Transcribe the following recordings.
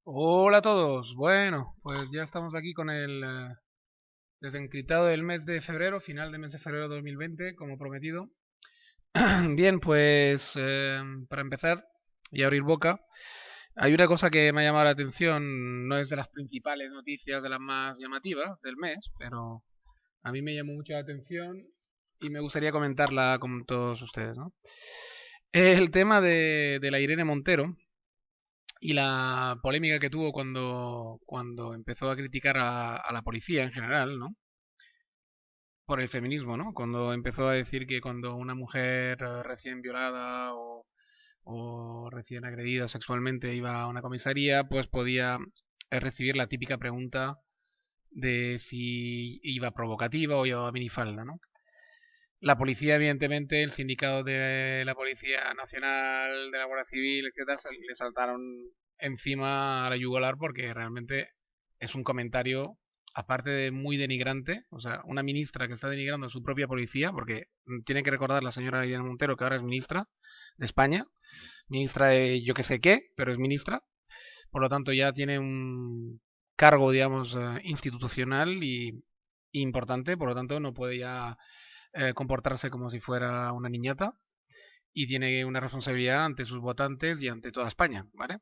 Hola a todos. Bueno, pues ya estamos aquí con el desencriptado del mes de febrero, final del mes de febrero de 2020, como prometido. Bien, pues para empezar y abrir boca, hay una cosa que me ha llamado la atención, no es de las principales noticias, de las más llamativas del mes, pero a mí me llamó mucho la atención y me gustaría comentarla con todos ustedes, ¿no? El tema de la Irene Montero y la polémica que tuvo cuando empezó a criticar a la policía en general, ¿no? Por el feminismo, ¿no? Cuando empezó a decir que cuando una mujer recién violada o recién agredida sexualmente iba a una comisaría, pues podía recibir la típica pregunta de si iba provocativa o iba minifalda, ¿no? La policía, evidentemente, el sindicato de la Policía Nacional, de la Guardia Civil, etcétera, le saltaron encima a la yugular porque realmente es un comentario, aparte de muy denigrante, o sea, una ministra que está denigrando a su propia policía, porque tiene que recordar la señora Irene Montero que ahora es ministra de España, ministra de yo que sé qué, pero es ministra, por lo tanto ya tiene un cargo, digamos, institucional y importante, por lo tanto no puede ya comportarse como si fuera una niñata y tiene una responsabilidad ante sus votantes y ante toda España, ¿vale?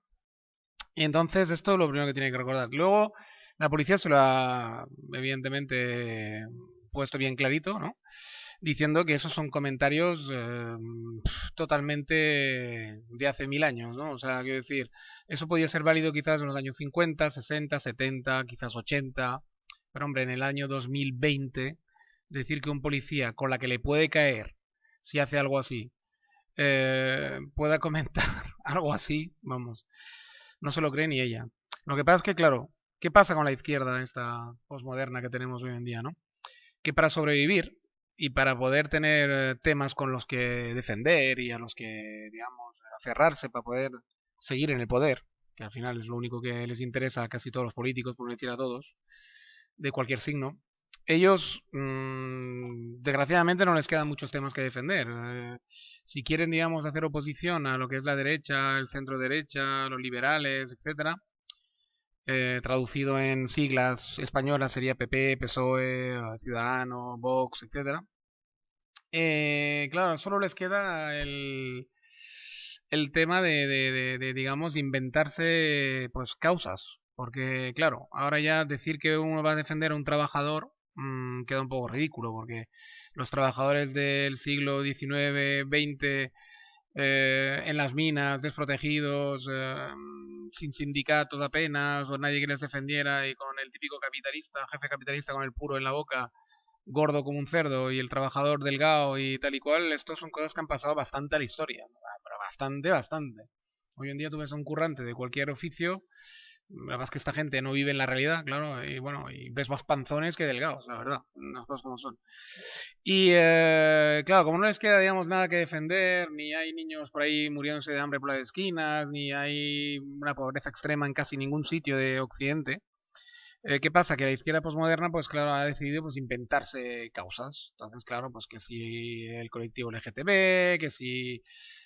Y entonces esto es lo primero que tiene que recordar. Luego la policía se lo ha evidentemente puesto bien clarito, ¿no? Diciendo que esos son comentarios totalmente de hace 1000 años, ¿no? O sea, quiero decir, eso podía ser válido quizás en los años 50, 60, 70, quizás 80, pero hombre, en el año 2020, decir que un policía con la que le puede caer si hace algo así, pueda comentar algo así, vamos, no se lo cree ni ella. Lo que pasa es que, claro, ¿qué pasa con la izquierda esta posmoderna que tenemos hoy en día, no? Que para sobrevivir y para poder tener temas con los que defender y a los que, digamos, aferrarse para poder seguir en el poder, que al final es lo único que les interesa a casi todos los políticos, por no decir a todos, de cualquier signo, ellos, desgraciadamente, no les quedan muchos temas que defender. Si quieren, digamos, hacer oposición a lo que es la derecha, el centro derecha, los liberales, etcétera, traducido en siglas españolas sería PP, PSOE, Ciudadanos, Vox, etcétera. Claro, solo les queda el tema digamos, inventarse pues causas. Porque, claro, ahora ya decir que uno va a defender a un trabajador queda un poco ridículo, porque los trabajadores del siglo XIX, XX, en las minas, desprotegidos, sin sindicatos apenas, o nadie que les defendiera, y con el típico capitalista, jefe capitalista con el puro en la boca, gordo como un cerdo, y el trabajador delgado y tal y cual, estos son cosas que han pasado bastante a la historia, ¿no? Pero bastante, bastante. Hoy en día tú ves a un currante de cualquier oficio, la verdad es que esta gente no vive en la realidad, claro, y bueno, y ves más panzones que delgados, la verdad, las cosas como son. Y claro, como no les queda, digamos, nada que defender, ni hay niños por ahí muriéndose de hambre por las esquinas, ni hay una pobreza extrema en casi ningún sitio de Occidente, ¿qué pasa? Que la izquierda posmoderna, pues claro, ha decidido pues inventarse causas. Entonces, claro, pues que si el colectivo LGTB, que si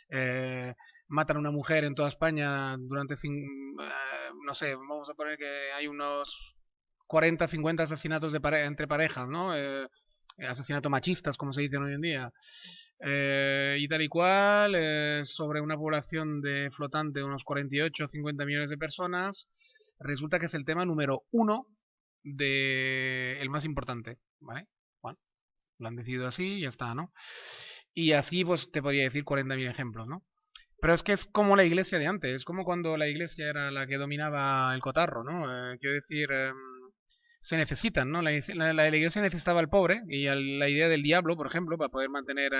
eh, matan a una mujer en toda España durante, no sé, vamos a poner que hay unos 40, 50 asesinatos entre parejas, ¿no? Asesinatos machistas, como se dicen hoy en día. Y tal y cual, sobre una población de flotante de unos 48 o 50 millones de personas, resulta que es el tema número uno de el más importante, ¿vale? Bueno, lo han decidido así y ya está, ¿no? Y así pues te podría decir 40.000 ejemplos, ¿no? Pero es que es como la iglesia de antes, es como cuando la iglesia era la que dominaba el cotarro, ¿no? Quiero decir, se necesitan, ¿no? La iglesia necesitaba al pobre y la idea del diablo, por ejemplo, para poder mantener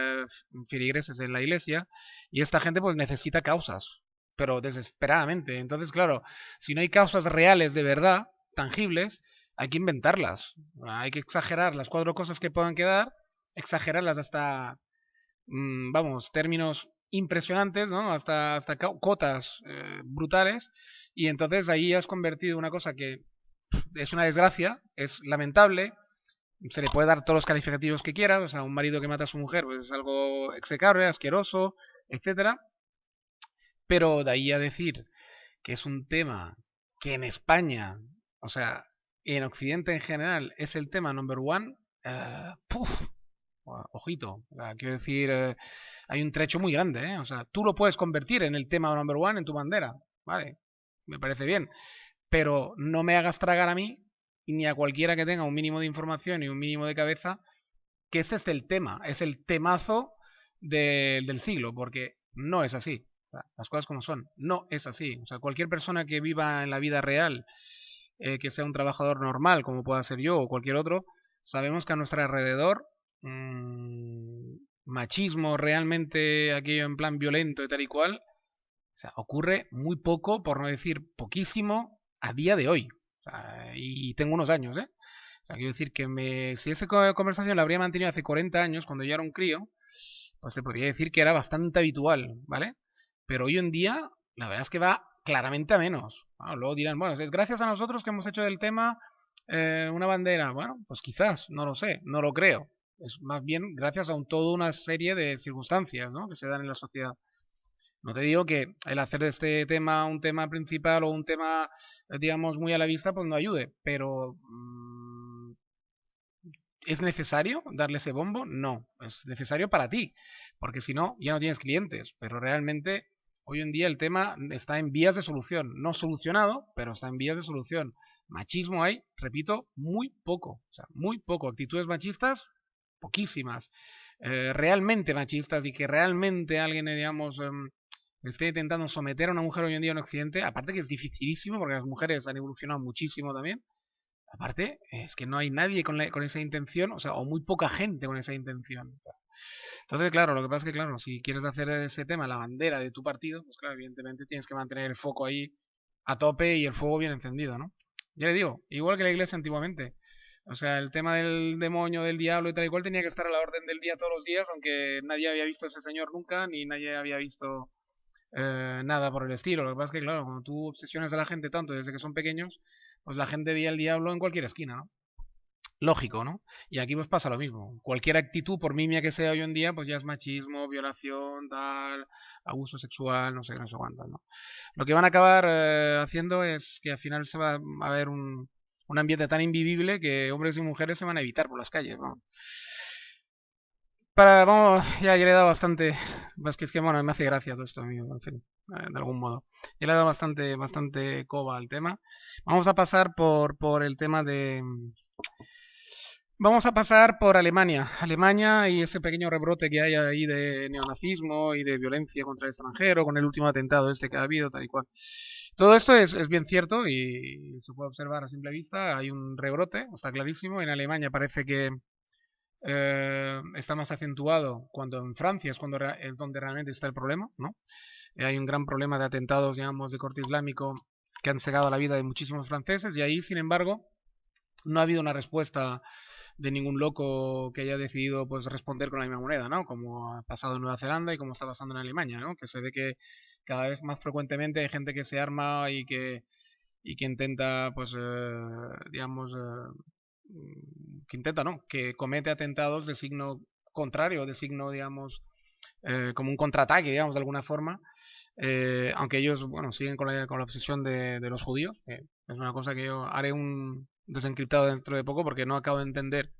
feligreses en la iglesia, y esta gente pues necesita causas, pero desesperadamente. Entonces, claro, si no hay causas reales de verdad, tangibles, hay que inventarlas. Hay que exagerar las cuatro cosas que puedan quedar, exagerarlas hasta, vamos, términos impresionantes, ¿no? Hasta cotas brutales, y entonces ahí has convertido una cosa que es una desgracia, es lamentable, se le puede dar todos los calificativos que quieras, o sea, un marido que mata a su mujer pues es algo execrable, asqueroso, etcétera, pero de ahí a decir que es un tema que en España, o sea, en Occidente en general, es el tema number one, puf, ojito, quiero decir, hay un trecho muy grande, ¿eh? O sea, tú lo puedes convertir en el tema number one en tu bandera, ¿vale? Me parece bien, pero no me hagas tragar a mí ni a cualquiera que tenga un mínimo de información y un mínimo de cabeza que ese es el tema, es el temazo del siglo, porque no es así. O sea, las cosas como son, no es así. O sea, cualquier persona que viva en la vida real, que sea un trabajador normal, como pueda ser yo o cualquier otro, sabemos que a nuestro alrededor machismo realmente aquello en plan violento y tal y cual, o sea, ocurre muy poco, por no decir poquísimo, a día de hoy. O sea, y tengo unos años, ¿eh? O sea, quiero decir que si esa conversación la habría mantenido hace 40 años, cuando yo era un crío, pues te podría decir que era bastante habitual, ¿vale? Pero hoy en día, la verdad es que va claramente a menos. Bueno, luego dirán, bueno, es gracias a nosotros que hemos hecho del tema una bandera. Bueno, pues quizás, no lo sé, no lo creo. Es más bien gracias a toda una serie de circunstancias, ¿no? Que se dan en la sociedad. No te digo que el hacer de este tema un tema principal o un tema, digamos, muy a la vista, pues no ayude, pero ¿es necesario darle ese bombo? No, es necesario para ti, porque si no, ya no tienes clientes, pero realmente hoy en día el tema está en vías de solución, no solucionado, pero está en vías de solución. Machismo hay, repito, muy poco, o sea, muy poco. Actitudes machistas, poquísimas. Realmente machistas y que realmente alguien, digamos, esté intentando someter a una mujer hoy en día en Occidente, aparte que es dificilísimo porque las mujeres han evolucionado muchísimo también, aparte es que no hay nadie con esa intención, o sea, o muy poca gente con esa intención. Entonces, claro, lo que pasa es que, claro, si quieres hacer ese tema la bandera de tu partido, pues claro, evidentemente tienes que mantener el foco ahí a tope y el fuego bien encendido, ¿no? Ya le digo, igual que la iglesia antiguamente. O sea, el tema del demonio, del diablo y tal y cual tenía que estar a la orden del día todos los días, aunque nadie había visto a ese señor nunca, ni nadie había visto nada por el estilo. Lo que pasa es que, claro, cuando tú obsesionas a la gente tanto desde que son pequeños, pues la gente veía al diablo en cualquier esquina, ¿no? Lógico, ¿no? Y aquí pues pasa lo mismo. Cualquier actitud, por mimia que sea hoy en día, pues ya es machismo, violación, tal, abuso sexual, no sé, no sé cuántas, ¿no? Lo que van a acabar haciendo es que al final se va a ver un ambiente tan invivible que hombres y mujeres se van a evitar por las calles, ¿no? Vamos, ya le he dado bastante, es que bueno, me hace gracia todo esto, amigo, en fin, de algún modo. Ya le he dado bastante coba al tema. Vamos a pasar por el tema de, vamos a pasar por Alemania. Alemania y ese pequeño rebrote que hay ahí de neonazismo y de violencia contra el extranjero, con el último atentado este que ha habido, tal y cual. Todo esto es bien cierto y se puede observar a simple vista. Hay un rebrote, está clarísimo. En Alemania parece que está más acentuado cuando en Francia es donde realmente está el problema, ¿no? Hay un gran problema de atentados, digamos, de corte islámico que han cegado la vida de muchísimos franceses y ahí, sin embargo, no ha habido una respuesta de ningún loco que haya decidido pues responder con la misma moneda, ¿no? Como ha pasado en Nueva Zelanda y como está pasando en Alemania, ¿no? Que se ve que cada vez más frecuentemente hay gente que se arma y que intenta, pues, digamos, que intenta, ¿no? Que comete atentados de signo contrario, de signo, digamos, como un contraataque, digamos, de alguna forma. Aunque ellos, bueno, siguen con la obsesión de los judíos. Es una cosa que yo haré un desencriptado dentro de poco porque no acabo de entender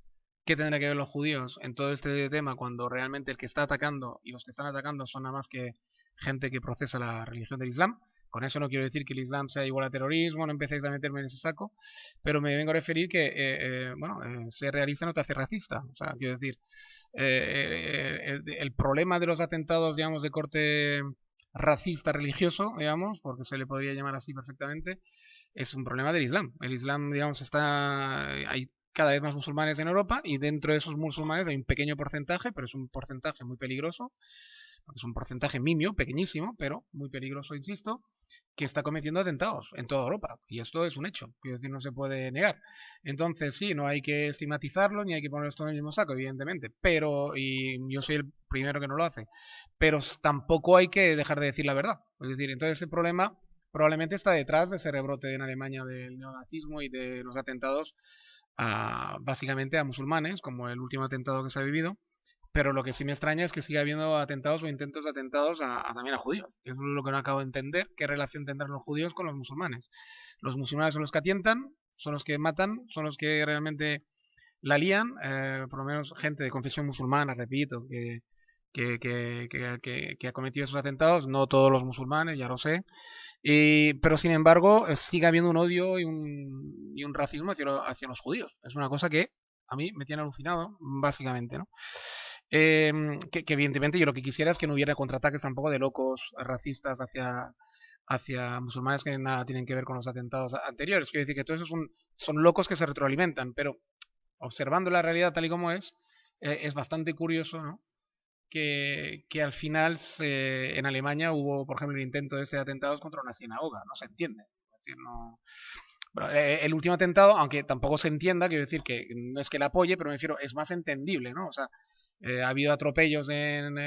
qué tendrá que ver los judíos en todo este tema cuando realmente el que está atacando y los que están atacando son nada más que gente que procesa la religión del Islam. Con eso no quiero decir que el Islam sea igual a terrorismo, no empecéis a meterme en ese saco, pero me vengo a referir que, bueno, ser realista no te hace racista. O sea, quiero decir, el problema de los atentados, digamos, de corte racista religioso, digamos, porque se le podría llamar así perfectamente, es un problema del Islam. El Islam, digamos, hay cada vez más musulmanes en Europa y dentro de esos musulmanes hay un pequeño porcentaje, pero es un porcentaje muy peligroso, porque es un porcentaje nimio, pequeñísimo, pero muy peligroso, insisto, que está cometiendo atentados en toda Europa. Y esto es un hecho, quiero decir, no se puede negar. Entonces, sí, no hay que estigmatizarlo ni hay que poner esto en el mismo saco, evidentemente. Pero, y yo soy el primero que no lo hace, pero tampoco hay que dejar de decir la verdad. Es decir, entonces el problema probablemente está detrás de ese rebrote en Alemania del neonazismo y de los atentados básicamente a musulmanes, como el último atentado que se ha vivido. Pero lo que sí me extraña es que siga habiendo atentados o intentos de atentados también a judíos. Eso es lo que no acabo de entender. ¿Qué relación tendrán los judíos con los musulmanes? Los musulmanes son los que atientan, son los que matan, son los que realmente la lían. Por lo menos gente de confesión musulmana, repito, que ha cometido esos atentados. No todos los musulmanes, ya lo sé. Pero sin embargo, sigue habiendo un odio y un racismo hacia los judíos. Es una cosa que a mí me tiene alucinado, básicamente, ¿no? Que evidentemente yo lo que quisiera es que no hubiera contraataques tampoco de locos racistas hacia musulmanes que nada tienen que ver con los atentados anteriores. Quiero decir que todos esos son locos que se retroalimentan, pero observando la realidad tal y como es bastante curioso, ¿no? Que al final en Alemania hubo, por ejemplo, el intento de atentados contra una sinagoga. No se entiende. Es decir, no... Bueno, el último atentado, aunque tampoco se entienda, quiero decir que no es que la apoye, pero me refiero, es más entendible, ¿no? O sea, ha habido atropellos en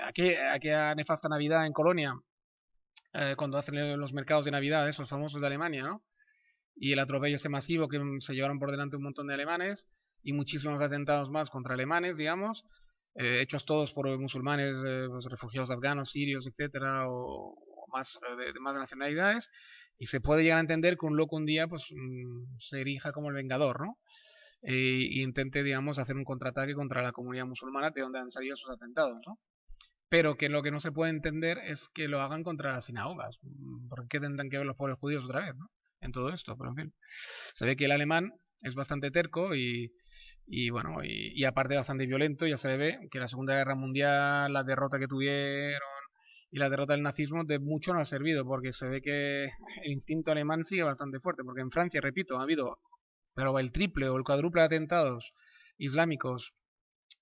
aquella nefasta Navidad en Colonia, cuando hacen los mercados de Navidad, esos famosos de Alemania, ¿no? Y el atropello ese masivo que se llevaron por delante un montón de alemanes y muchísimos atentados más contra alemanes, digamos, hechos todos por musulmanes, pues, refugiados afganos, sirios, etcétera, o más de más nacionalidades. Y se puede llegar a entender que un loco un día pues se erija como el vengador, ¿no? E intente, digamos, hacer un contraataque contra la comunidad musulmana de donde han salido esos atentados, ¿no? Pero que lo que no se puede entender es que lo hagan contra las sinagogas. ¿Por qué tendrán que ver los pobres judíos otra vez, ¿no? En todo esto, pero en fin. Se ve que el alemán es bastante terco y bueno, y aparte bastante violento. Ya se ve que la Segunda Guerra Mundial, la derrota que tuvieron y la derrota del nazismo de mucho no ha servido, porque se ve que el instinto alemán sigue bastante fuerte, porque en Francia, repito, ha habido pero el triple o el cuádruple de atentados islámicos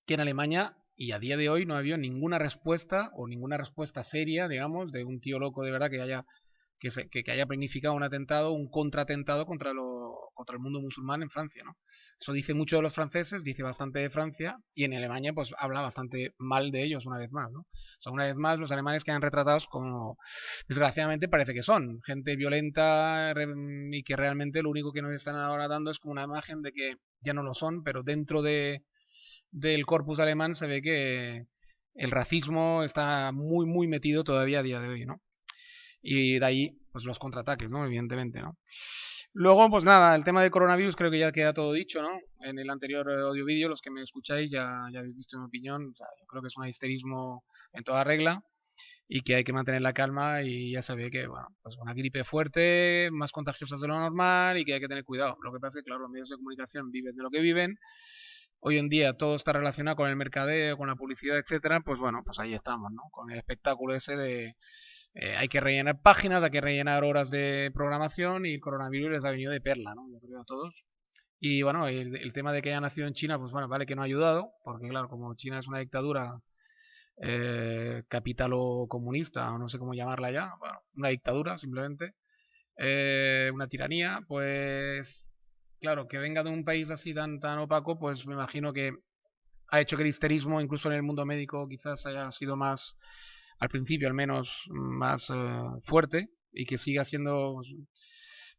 que en Alemania, y a día de hoy no ha habido ninguna respuesta o ninguna respuesta seria, digamos, de un tío loco de verdad que haya planificado un atentado, un contraatentado contra el mundo musulmán en Francia, ¿no? Eso dice mucho de los franceses, dice bastante de Francia, y en Alemania pues habla bastante mal de ellos una vez más, ¿no? O sea, una vez más los alemanes quedan retratados como, desgraciadamente parece que son, gente violenta y que realmente lo único que nos están ahora dando es como una imagen de que ya no lo son, pero dentro del corpus alemán se ve que el racismo está muy, muy metido todavía a día de hoy, ¿no? Y de ahí, pues los contraataques, ¿no? Evidentemente, ¿no? Luego, pues nada, el tema del coronavirus creo que ya queda todo dicho, ¿no? En el anterior audio vídeo, los que me escucháis ya habéis visto mi opinión. O sea, yo creo que es un histerismo en toda regla y que hay que mantener la calma y ya se ve que, bueno, pues una gripe fuerte, más contagiosa de lo normal y que hay que tener cuidado. Lo que pasa es que, claro, los medios de comunicación viven de lo que viven. Hoy en día todo está relacionado con el mercadeo, con la publicidad, etcétera. Pues bueno, pues ahí estamos, ¿no? Con el espectáculo ese de hay que rellenar páginas, hay que rellenar horas de programación y el coronavirus les ha venido de perla, ¿no? Yo creo a todos. Y bueno, el tema de que haya nacido en China, pues bueno, vale que no ha ayudado, porque claro, como China es una dictadura capitalo-comunista, o no sé cómo llamarla ya, bueno, una dictadura simplemente, una tiranía, pues claro, que venga de un país así tan opaco, pues me imagino que ha hecho que el histerismo, incluso en el mundo médico, quizás haya sido más, al principio al menos, más fuerte y que siga siendo,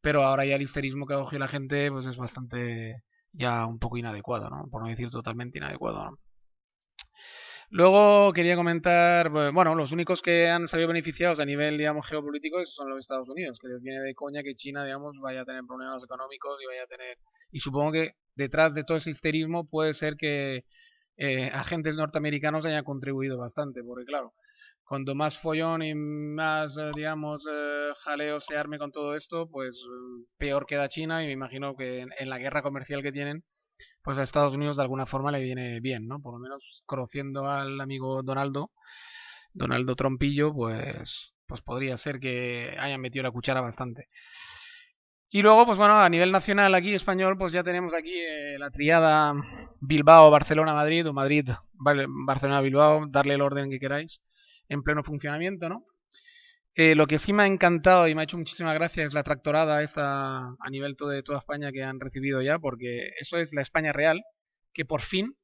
pero ahora ya el histerismo que ha cogido la gente pues es bastante ya un poco inadecuado, ¿no? Por no decir totalmente inadecuado, ¿no? Luego quería comentar, bueno, los únicos que han salido beneficiados a nivel, digamos, geopolítico son los Estados Unidos, que les viene de coña que China, digamos, vaya a tener problemas económicos y vaya a tener... Y supongo que detrás de todo ese histerismo puede ser que agentes norteamericanos hayan contribuido bastante, porque claro, cuanto más follón y más, digamos, jaleo se arme con todo esto, pues peor queda China y me imagino que en la guerra comercial que tienen, pues a Estados Unidos de alguna forma le viene bien, ¿no? Por lo menos conociendo al amigo Donaldo Trompillo, pues podría ser que hayan metido la cuchara bastante. Y luego, pues bueno, a nivel nacional aquí, español, pues ya tenemos aquí la triada Bilbao, Barcelona, Madrid, o Madrid, Barcelona, Bilbao, darle el orden que queráis. en pleno funcionamiento, ¿no? Lo que sí me ha encantado y me ha hecho muchísima gracia es la tractorada esta a nivel de toda España que han recibido ya, porque eso es la España real, que por fin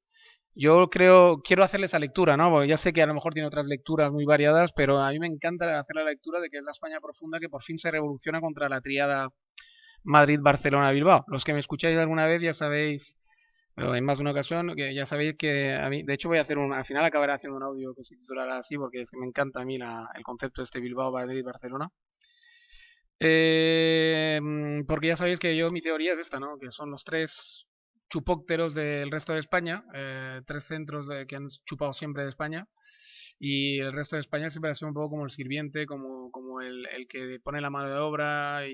yo quiero hacerle esa lectura, ¿no? Porque ya sé que a lo mejor tiene otras lecturas muy variadas, pero a mí me encanta hacer la lectura de que es la España profunda que por fin se revoluciona contra la tríada Madrid-Barcelona-Bilbao. Los que me escucháis alguna vez ya sabéis, pero en más de una ocasión, que ya sabéis que a mí, de hecho voy a hacer al final acabaré haciendo un audio que se titulará así, porque es que me encanta a mí el concepto de este Bilbao-Madrid-Barcelona. Porque ya sabéis que mi teoría es esta, ¿no? Que son los tres chupócteros del resto de España, tres centros que han chupado siempre de España, y el resto de España siempre ha sido un poco como el sirviente, como el que pone la mano de obra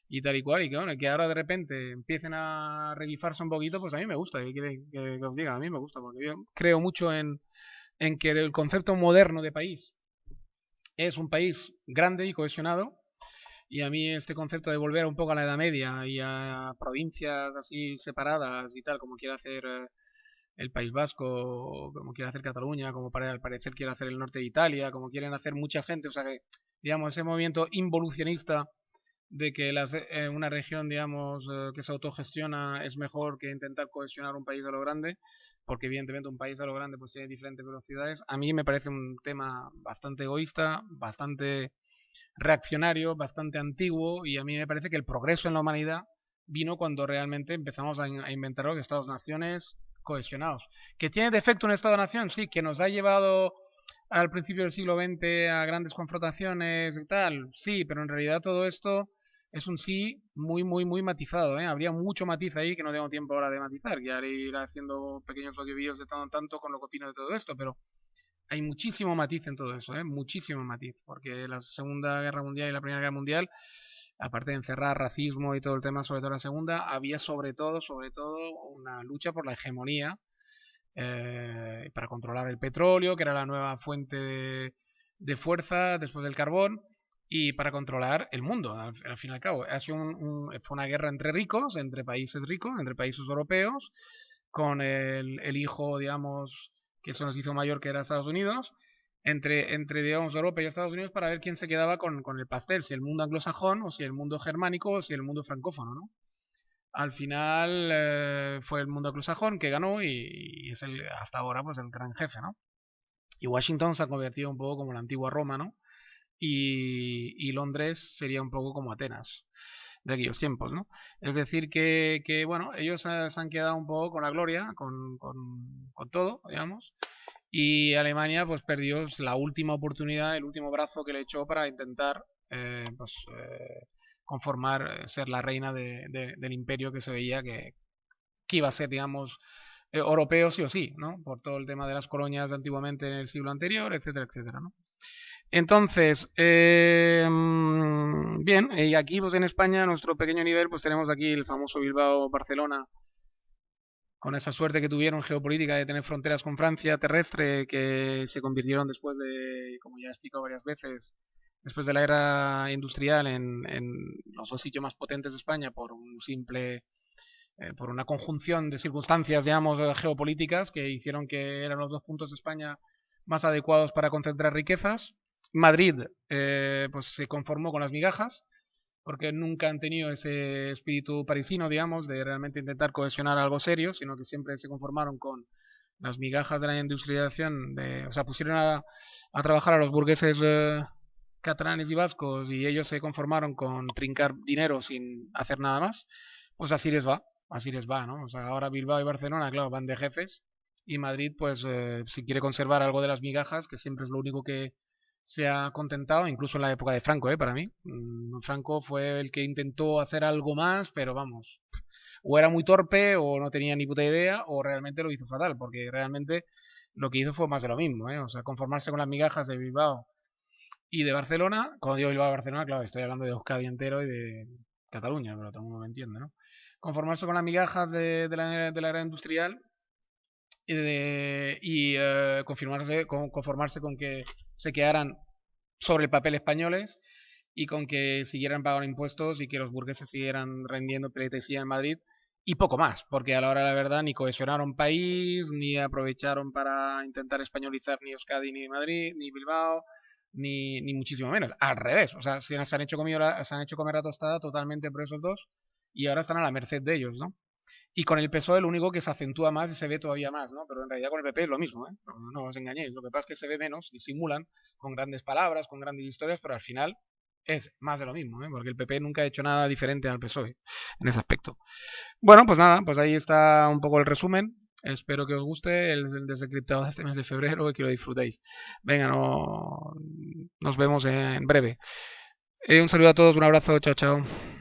y tal y cual, y que bueno, que ahora de repente empiecen a revifarse un poquito, pues a mí me gusta, que os diga, a mí me gusta, porque yo creo mucho en que el concepto moderno de país es un país grande y cohesionado, y a mí este concepto de volver un poco a la Edad Media y a provincias así separadas y tal, como quiere hacer el País Vasco, o como quiere hacer Cataluña, como al parecer quiere hacer el norte de Italia, como quieren hacer mucha gente, o sea que, digamos, ese movimiento involucionista de que una región, digamos, que se autogestiona es mejor que intentar cohesionar un país a lo grande, porque evidentemente un país a lo grande pues tiene diferentes velocidades. A mí me parece un tema bastante egoísta, bastante reaccionario, bastante antiguo, y a mí me parece que el progreso en la humanidad vino cuando realmente empezamos a inventar los estados-naciones cohesionados. ¿Que tiene defecto un estado-nación? Sí, que nos ha llevado al principio del siglo XX a grandes confrontaciones y tal, sí, pero en realidad todo esto es un sí muy, muy, muy matizado, ¿eh? Habría mucho matiz ahí que no tengo tiempo ahora de matizar, que haré ir haciendo pequeños audiovídeos de tanto en tanto con lo que opino de todo esto, pero hay muchísimo matiz en todo eso, ¿eh? Muchísimo matiz, porque la Segunda Guerra Mundial y la Primera Guerra Mundial, aparte de encerrar racismo y todo el tema, sobre todo la Segunda, había sobre todo una lucha por la hegemonía para controlar el petróleo, que era la nueva fuente de fuerza después del carbón, y para controlar el mundo, al fin y al cabo. Fue una guerra entre ricos, entre países ricos, entre países europeos, con el hijo, digamos, que se nos hizo mayor, que era Estados Unidos, digamos, Europa y Estados Unidos, para ver quién se quedaba con el pastel, si el mundo anglosajón, o si el mundo germánico, o si el mundo francófono, ¿no? Al final fue el mundo anglosajón que ganó y es hasta ahora pues el gran jefe, ¿no? Y Washington se ha convertido un poco como la antigua Roma, ¿no? Y Londres sería un poco como Atenas de aquellos tiempos, ¿no? Es decir, bueno, ellos se han quedado un poco con la gloria, con todo, digamos, y Alemania pues perdió la última oportunidad, el último brazo que le echó para intentar conformar, ser la reina del imperio que se veía que iba a ser, digamos, europeo sí o sí, ¿no? Por todo el tema de las colonias antiguamente en el siglo anterior, etcétera, etcétera, ¿no? Entonces, bien, y aquí pues en España, a nuestro pequeño nivel, pues tenemos aquí el famoso Bilbao-Barcelona, con esa suerte que tuvieron geopolítica de tener fronteras con Francia terrestre, que se convirtieron después de, como ya he explicado varias veces, después de la era industrial en los dos sitios más potentes de España por una conjunción de circunstancias, digamos, geopolíticas que hicieron que eran los dos puntos de España más adecuados para concentrar riquezas. Madrid pues se conformó con las migajas, porque nunca han tenido ese espíritu parisino, digamos, de realmente intentar cohesionar algo serio, sino que siempre se conformaron con las migajas de la industrialización, o sea, pusieron a trabajar a los burgueses catalanes y vascos y ellos se conformaron con trincar dinero sin hacer nada más. Pues así les va, ¿no? O sea, ahora Bilbao y Barcelona, claro, van de jefes, y Madrid, pues si quiere conservar algo de las migajas, que siempre es lo único que se ha contentado, incluso en la época de Franco, para mí. Franco fue el que intentó hacer algo más, pero vamos, o era muy torpe, o no tenía ni puta idea, o realmente lo hizo fatal, porque realmente lo que hizo fue más de lo mismo, ¿eh? O sea, conformarse con las migajas de Bilbao y de Barcelona. Cuando digo Bilbao y Barcelona, claro, estoy hablando de Euskadi entero y de Cataluña, pero todo el mundo me entiende, ¿no? Conformarse con las migajas de la era industrial y conformarse con que se quedaran sobre el papel españoles y con que siguieran pagando impuestos y que los burgueses siguieran rendiendo pleitesía en Madrid y poco más, porque a la hora de la verdad ni cohesionaron país, ni aprovecharon para intentar españolizar ni Euskadi, ni Madrid, ni Bilbao, ni muchísimo menos. Al revés, o sea, se han hecho se han hecho comer la tostada totalmente por esos dos y ahora están a la merced de ellos, ¿no? Y con el PSOE lo único que se acentúa más y se ve todavía más, ¿no? Pero en realidad con el PP es lo mismo, ¿eh? No os engañéis. Lo que pasa es que se ve menos, disimulan con grandes palabras, con grandes historias, pero al final es más de lo mismo, ¿eh? Porque el PP nunca ha hecho nada diferente al PSOE en ese aspecto. Bueno, pues nada, pues ahí está un poco el resumen. Espero que os guste el desencriptado de este mes de febrero y que lo disfrutéis. Venga, no, nos vemos en breve. Un saludo a todos, un abrazo, chao, chao.